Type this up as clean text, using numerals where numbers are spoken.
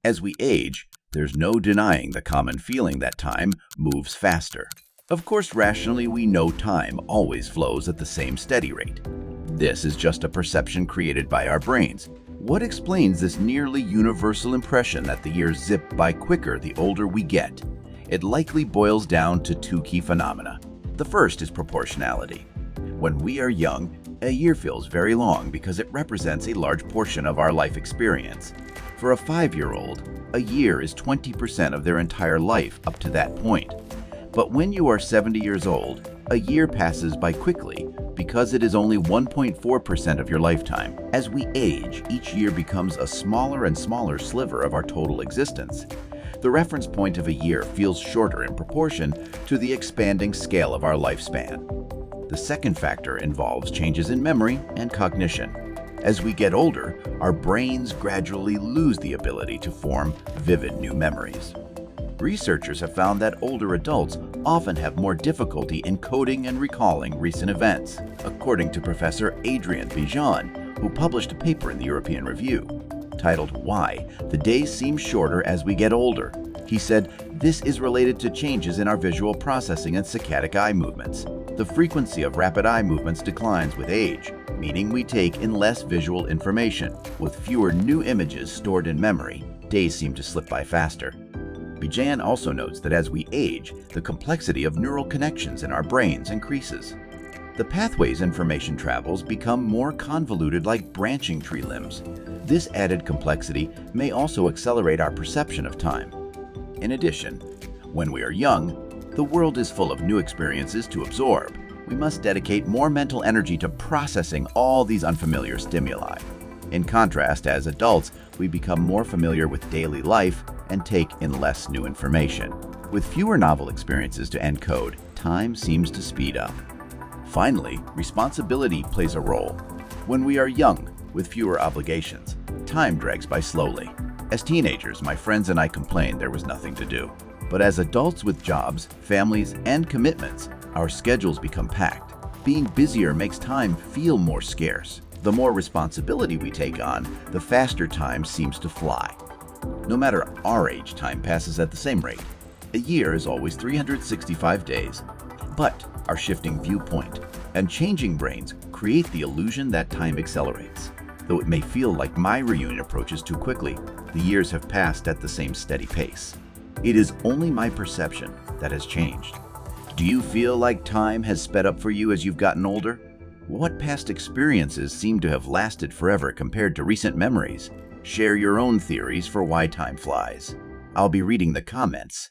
As we age, there's no denying the common feeling that time moves faster. Of course, rationally, we know time always flows at the same steady rate. This is just a perception created by our brains. What explains this nearly universal impression that the years zip by quicker the older we get? It likely boils down to two key phenomena. The first is proportionality. When we are young, a year feels very long because it represents a large portion of our life experience. For a 5-year-old, a year is 20% of their entire life up to that point. But when you are 70 years old, a year passes by quickly because it is only 1.4% of your lifetime. As we age, each year becomes a smaller and smaller sliver of our total existence. The reference point of a year feels shorter in proportion to the expanding scale of our lifespan. The second factor involves changes in memory and cognition. As we get older, our brains gradually lose the ability to form vivid new memories. Researchers have found that older adults often have more difficulty encoding and recalling recent events, according to Professor Adrian Bijan, who published a paper in the European Review titled "Why the Days Seem Shorter as We Get Older." He said this is related to changes in our visual processing and saccadic eye movements. The frequency of rapid eye movements declines with age, meaning we take in less visual information. With fewer new images stored in memory, days seem to slip by faster. Bijan also notes that as we age, the complexity of neural connections in our brains increases. The pathways information travels become more convoluted like branching tree limbs. This added complexity may also accelerate our perception of time. In addition, when we are young, the world is full of new experiences to absorb. We must dedicate more mental energy to processing all these unfamiliar stimuli. In contrast, as adults, we become more familiar with daily life and take in less new information. With fewer novel experiences to encode, time seems to speed up. Finally, responsibility plays a role. When we are young, with fewer obligations, time drags by slowly. As teenagers, my friends and I complained there was nothing to do. But as adults with jobs, families, and commitments, our schedules become packed. Being busier makes time feel more scarce. The more responsibility we take on, the faster time seems to fly. No matter our age, time passes at the same rate. A year is always 365 days. But our shifting viewpoint and changing brains create the illusion that time accelerates. Though it may feel like my reunion approaches too quickly, the years have passed at the same steady pace. It is only my perception that has changed. Do you feel like time has sped up for you as you've gotten older? What past experiences seem to have lasted forever compared to recent memories? Share your own theories for why time flies. I'll be reading the comments